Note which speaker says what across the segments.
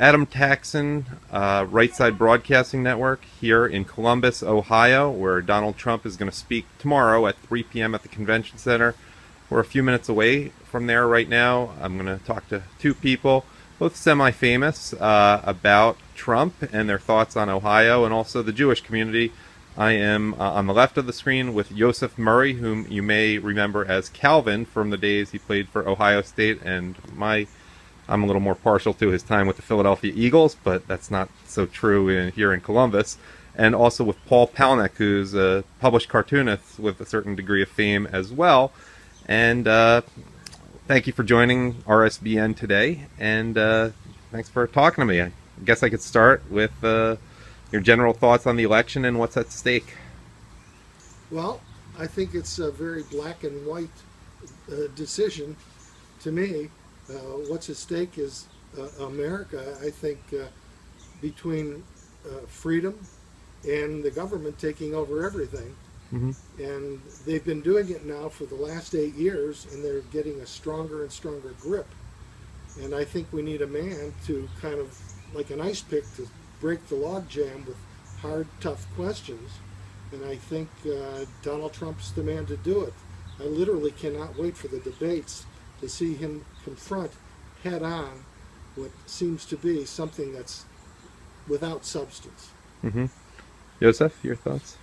Speaker 1: Adam Taxin, Right Side Broadcasting Network, here in Columbus, Ohio, where Donald Trump is going to speak tomorrow at 3 p.m. at the Convention Center. We're a few minutes away from there right now. I'm going to talk to two people, both semi-famous, about Trump and their thoughts on Ohio and also the Jewish community. I am on the left of the screen with Yosef Murray, whom you may remember as Calvin from the days he played for Ohio State, and I'm a little more partial to his time with the Philadelphia Eagles, but that's not so true here in Columbus. And also with Paul Palnik, who's a published cartoonist with a certain degree of fame as well. And thank you for joining RSBN today, and thanks for talking to me. I guess I could start with your general thoughts on the election and what's at stake.
Speaker 2: Well, I think it's a very black and white decision to me. What's at stake is America, I think, between freedom and the government taking over everything. Mm-hmm. And they've been doing it now for the last 8 years, and they're getting a stronger and stronger grip. And I think we need a man to kind of, like an ice pick, to break the logjam with hard, tough questions. And I think Donald Trump's the man to do it. I literally cannot wait for the debates to see him confront head-on what seems to be something that's without substance. Mm-hmm.
Speaker 1: Yosef, your thoughts?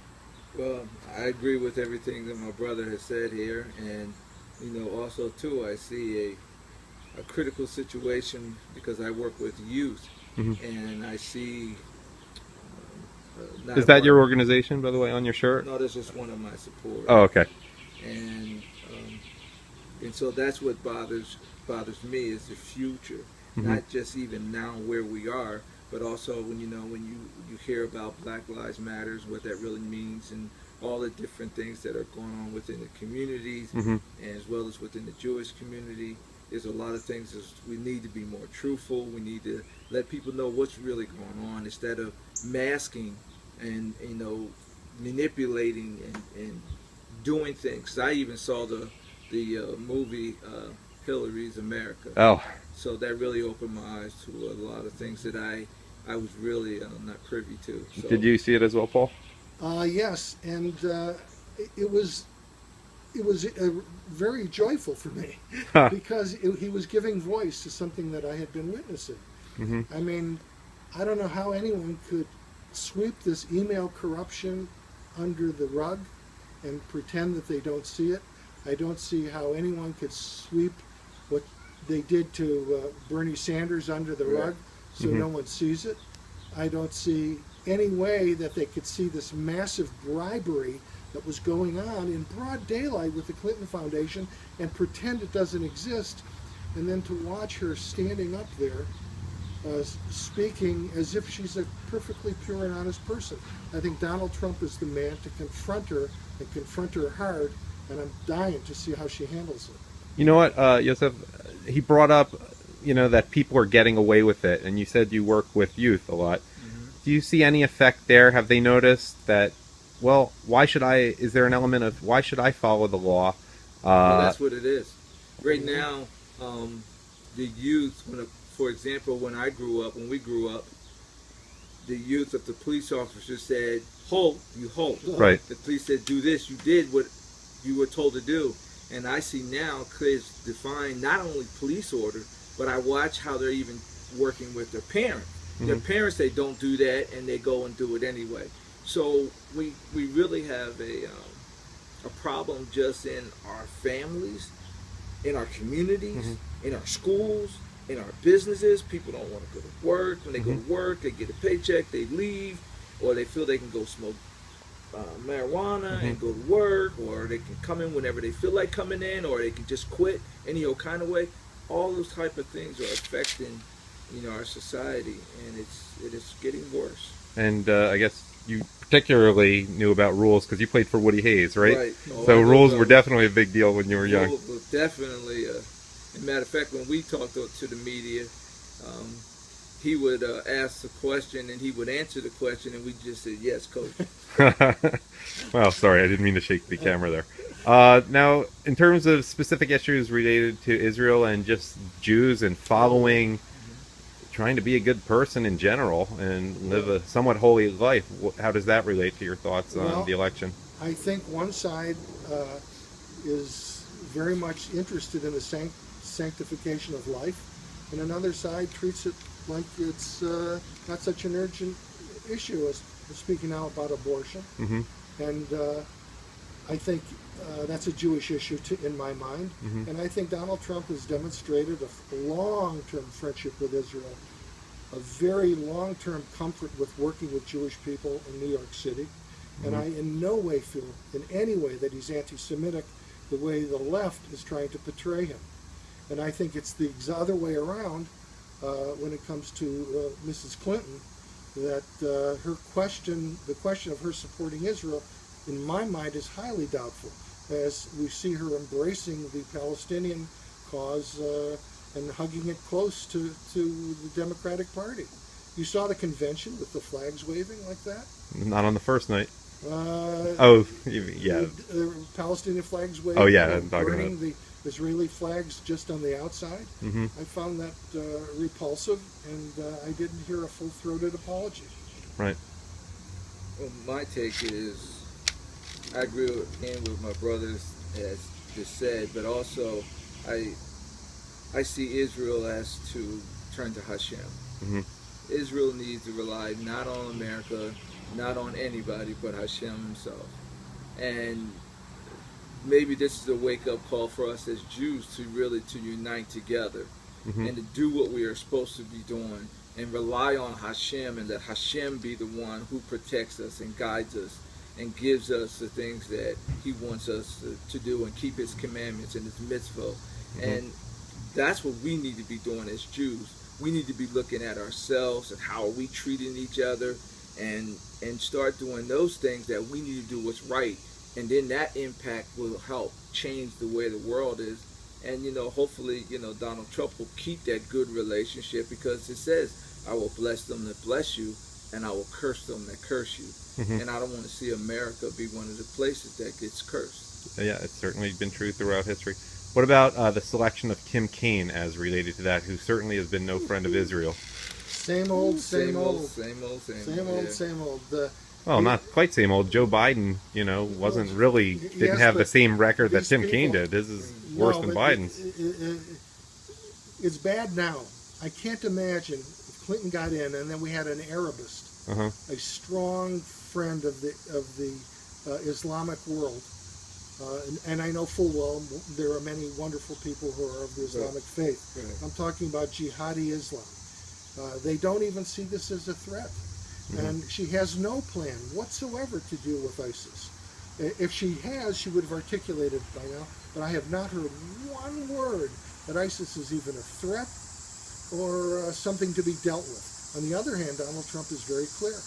Speaker 3: Well, I agree with everything that my brother has said here, and also too, I see a critical situation because I work with youth, mm-hmm. and I see.
Speaker 1: Is that your organization, by the way, on your shirt?
Speaker 3: No, that's just one of my supporters.
Speaker 1: Oh, okay.
Speaker 3: And so that's what bothers me is the future, mm-hmm. not just even now where we are, but also when you hear about Black Lives Matters, what that really means, and all the different things that are going on within the communities, mm-hmm. and as well as within the Jewish community. There's a lot of things that we need to be more truthful. We need to let people know what's really going on instead of masking and manipulating and doing things. I even saw the movie Hillary's America.
Speaker 1: Oh.
Speaker 3: So that really opened my eyes to a lot of things that I was really not privy to. So.
Speaker 1: Did you see it as well, Paul?
Speaker 2: Yes, and it was very joyful for me because he was giving voice to something that I had been witnessing. Mm-hmm. I mean, I don't know how anyone could sweep this email corruption under the rug and pretend that they don't see it. I don't see how anyone could sweep what they did to Bernie Sanders under the rug so mm-hmm. no one sees it. I don't see any way that they could see this massive bribery that was going on in broad daylight with the Clinton Foundation and pretend it doesn't exist, and then to watch her standing up there speaking as if she's a perfectly pure and honest person. I think Donald Trump is the man to confront her and confront her hard, and I'm dying to see how she handles it.
Speaker 1: You know what, Yosef, he brought up, that people are getting away with it, and you said you work with youth a lot. Mm-hmm. Do you see any effect there? Have they noticed that, well, is there an element of why should I follow the law?
Speaker 3: Well, that's what it is. Right now, the youth, for example, when we grew up, the youth, if the police officer said, halt, you halt.
Speaker 1: Right.
Speaker 3: The police said, do this, you did what you were told to do. And I see now kids define not only police order, but I watch how they're even working with their parents. Mm-hmm. Their parents say don't do that, and they go and do it anyway. So we really have a problem just in our families, in our communities, mm-hmm. in our schools, in our businesses. People don't want to go to work. When they mm-hmm. go to work, they get a paycheck, they leave, or they feel they can go smoke marijuana mm-hmm. and go to work, or they can come in whenever they feel like coming in, or they can just quit any old kind of way. All those type of things are affecting, our society, and it is getting worse.
Speaker 1: And I guess you particularly knew about rules because you played for Woody Hayes, right?
Speaker 3: Right.
Speaker 1: So rules were definitely a big deal when you were young.
Speaker 3: Rules were definitely. As a matter of fact, when we talked to the media, he would ask the question and he would answer the question, and we just said, yes, coach.
Speaker 1: Well, sorry, I didn't mean to shake the camera there. Now, in terms of specific issues related to Israel and just Jews and following trying to be a good person in general and live a somewhat holy life. How does that relate to your thoughts on the election?
Speaker 2: I think one side is very much interested in the sanctification of life, and another side treats it like it's not such an urgent issue as speaking now about abortion.
Speaker 1: Mm-hmm.
Speaker 2: And I think that's a Jewish issue in my mind.
Speaker 1: Mm-hmm.
Speaker 2: And I think Donald Trump has demonstrated a long-term friendship with Israel, a very long-term comfort with working with Jewish people in New York City. And I in no way feel, in any way, that he's anti-Semitic the way the left is trying to portray him. And I think it's the other way around when it comes to Mrs. Clinton, that the question of her supporting Israel, in my mind, is highly doubtful, as we see her embracing the Palestinian cause and hugging it close to the Democratic Party. You saw the convention with the flags waving like that?
Speaker 1: Not on the first night.
Speaker 2: Yeah. The Palestinian flags waving.
Speaker 1: Oh, yeah, I'm talking
Speaker 2: burning
Speaker 1: about
Speaker 2: the Israeli flags just on the outside.
Speaker 1: Mm-hmm.
Speaker 2: I found that repulsive, and I didn't hear a full-throated apology.
Speaker 1: Right.
Speaker 3: Well, my take is, I agree with my brothers, as just said, but also I see Israel as to turn to Hashem.
Speaker 1: Mm-hmm.
Speaker 3: Israel needs to rely not on America, not on anybody, but Hashem himself. And maybe this is a wake-up call for us as Jews to really to unite together and to do what we are supposed to be doing and rely on Hashem, and that Hashem be the one who protects us and guides us and gives us the things that he wants us to do and keep his commandments and his mitzvah. And that's what we need to be doing as Jews. We need to be looking at ourselves and how are we treating each other, and start doing those things that we need to do what's right. And then that impact will help change the way the world is. And, hopefully, Donald Trump will keep that good relationship, because it says, I will bless them that bless you, and I will curse them that curse you. And I don't want to see America be one of the places that gets cursed.
Speaker 1: Yeah, it's certainly been true throughout history. What about the selection of Tim Kaine as related to that, who certainly has been no friend of Israel?
Speaker 2: Same old.
Speaker 1: Well, not quite same old. Joe Biden, wasn't really, didn't have the same record that Tim Kaine did. His is worse than Biden's.
Speaker 2: It's bad now. I can't imagine if Clinton got in and then we had an Arabist, a strong friend of the Islamic world. And I know full well there are many wonderful people who are of the Islamic faith. I'm talking about jihadi Islam. They don't even see this as a threat. And she has no plan whatsoever to deal with ISIS. If she has, she would have articulated by now, but I have not heard one word that ISIS is even a threat or something to be dealt with. On the other hand, Donald Trump is very clear.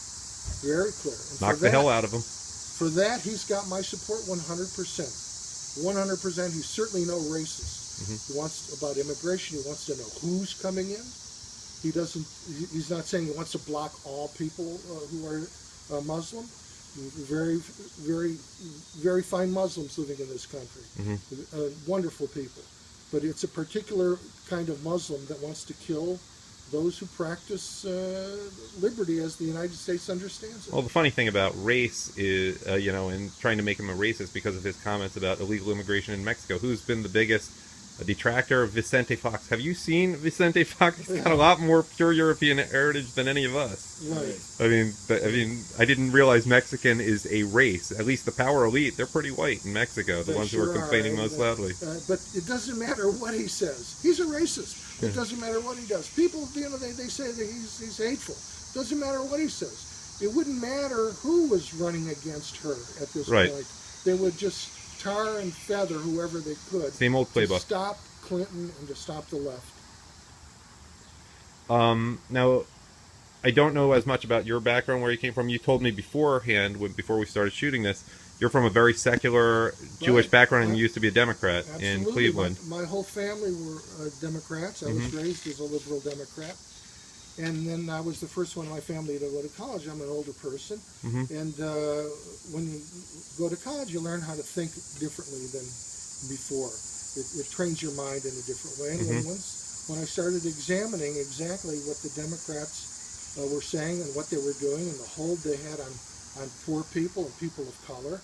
Speaker 2: Very clear. And
Speaker 1: knock the hell out of him.
Speaker 2: For that, he's got my support 100%. 100%. He's certainly no racist. He wants, about immigration, he wants to know who's coming in. He's not saying he wants to block all people who are Muslim. Very, very, very fine Muslims living in this country. Wonderful people. But it's a particular kind of Muslim that wants to kill those who practice liberty as the United States understands it.
Speaker 1: Well, the funny thing about race is, and trying to make him a racist because of his comments about illegal immigration in Mexico, who's been the biggest detractor of Vicente Fox? Have you seen Vicente Fox? He's got a lot more pure European heritage than any of us.
Speaker 2: Right.
Speaker 1: I mean, I didn't realize Mexican is a race. At least the power elite, they're pretty white in Mexico, the ones who are complaining most loudly.
Speaker 2: But it doesn't matter what he says. He's a racist. It doesn't matter what he does. People, they say that he's hateful. It doesn't matter what he says. It wouldn't matter who was running against her at this point. They would just tar and feather whoever they could.
Speaker 1: Same old playbook.
Speaker 2: To stop Clinton and to stop the left.
Speaker 1: Now, I don't know as much about your background, where you came from. You told me beforehand, before we started shooting this, you're from a very secular Jewish background, and you used to be a Democrat in Cleveland.
Speaker 2: My whole family were Democrats. I was raised as a liberal Democrat. And then I was the first one in my family to go to college. I'm an older person. And when you go to college, you learn how to think differently than before. It trains your mind in a different way. And when I started examining exactly what the Democrats were saying and what they were doing and the hold they had on poor people and people of color,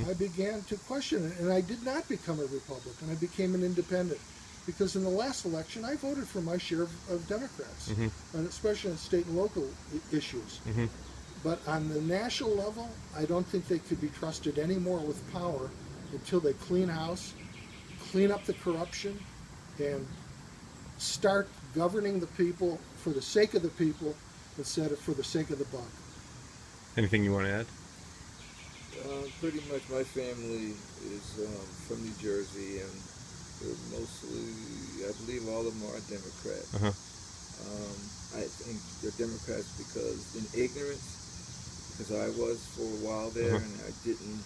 Speaker 2: I began to question it, and I did not become a Republican. I became an independent because in the last election I voted for my share of Democrats, and especially on state and local issues. But on the national level, I don't think they could be trusted anymore with power until they clean house, clean up the corruption, and start governing the people for the sake of the people instead of for the sake of the buck.
Speaker 1: Anything you want to add?
Speaker 3: Pretty much my family is from New Jersey, and they're mostly, I believe all of them are Democrat. I think they're Democrats because in ignorance, because I was for a while there, and I didn't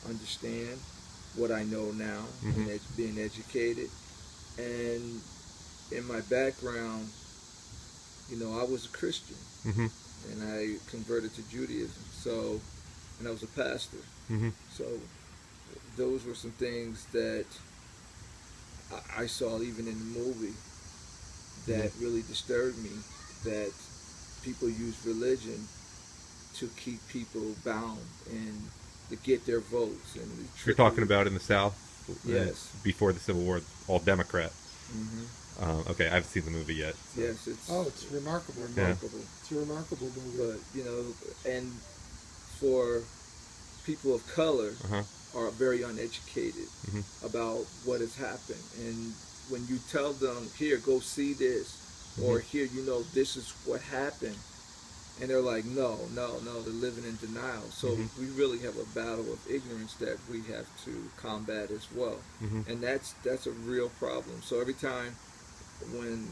Speaker 3: understand what I know now, and being educated. And in my background, you know, I was a Christian, and I converted to Judaism. So, and I was a pastor. So, those were some things that I saw even in the movie that really disturbed me. That people use religion to keep people bound and to get their votes. And
Speaker 1: you're talking about in the South?
Speaker 3: Yes.
Speaker 1: Before the Civil War, all Democrat. Okay, I haven't seen the movie yet. So.
Speaker 3: Yes, it's
Speaker 2: it's remarkable.
Speaker 3: Remarkable.
Speaker 2: It's a remarkable movie.
Speaker 3: But you know, and for people of color are very uneducated about what has happened, and when you tell them, here, go see this, or here, you know, this is what happened, and they're like, no, they're living in denial. So we really have a battle of ignorance that we have to combat as well, and that's a real problem. So every time when,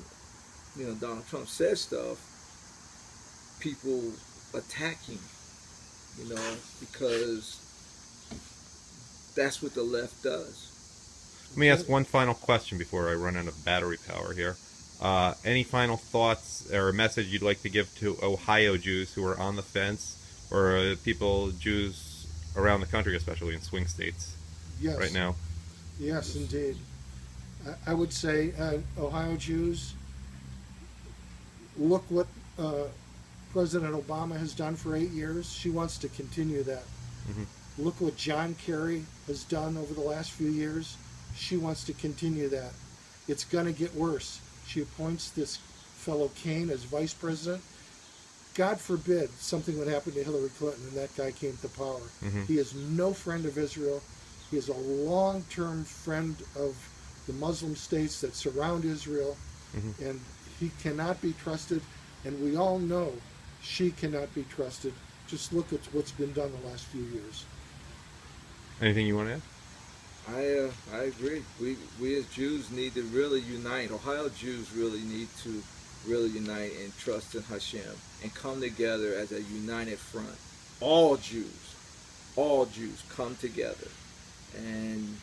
Speaker 3: you know, Donald Trump says stuff, people attack him, you know, because that's what the left does.
Speaker 1: Let me ask one final question before I run out of battery power here. Any final thoughts or a message you'd like to give to Ohio Jews who are on the fence, or Jews around the country, especially in swing states right now?
Speaker 2: Yes, indeed. I would say, Ohio Jews, look what President Obama has done for 8 years. She wants to continue that. Look what John Kerry has done over the last few years. She wants to continue that. It's going to get worse. She appoints this fellow Kane as vice president. God forbid something would happen to Hillary Clinton and that guy came to power. He is no friend of Israel. He is a long-term friend of the Muslim states that surround Israel, and he cannot be trusted, and we all know she cannot be trusted. Just look at what's been done the last few years.
Speaker 1: Anything you want to add?
Speaker 3: I agree. We as Jews need to really unite. Ohio Jews really need to really unite and trust in Hashem and come together as a united front. All Jews come together and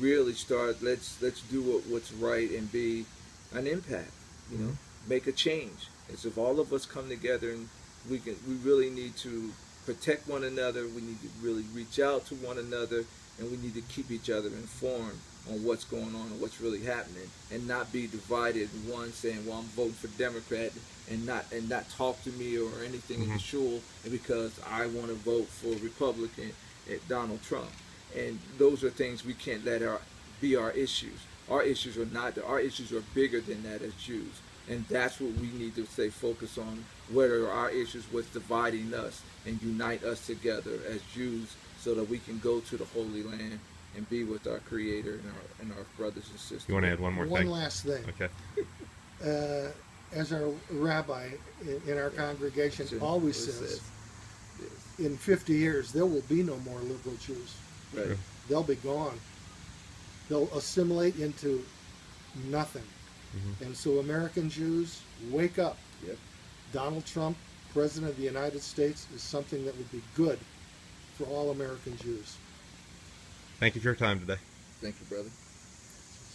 Speaker 3: really start. Let's do what's right and be an impact. You know, make a change. As if all of us come together, and we really need to protect one another. We need to really reach out to one another. And we need to keep each other informed on what's going on and what's really happening, and not be divided. One saying, "Well, I'm voting for Democrat," and not talk to me or anything in the shul, because I want to vote for Republican at Donald Trump. And those are things we can't let be our issues. Our issues are not. Our issues are bigger than that as Jews, and that's what we need to stay focused on. What are our issues? What's dividing us and unite us together as Jews, so that we can go to the Holy Land and be with our Creator and our brothers and sisters.
Speaker 1: You want to add one more thing?
Speaker 2: One last thing.
Speaker 1: Okay.
Speaker 2: As our rabbi in our congregation always says, in 50 years there will be no more liberal Jews.
Speaker 3: Right.
Speaker 2: They'll be gone. They'll assimilate into nothing. And so American Jews, wake up. Donald Trump, President of the United States, is something that would be good for all American Jews.
Speaker 1: Thank you for your time today.
Speaker 3: Thank you, brother.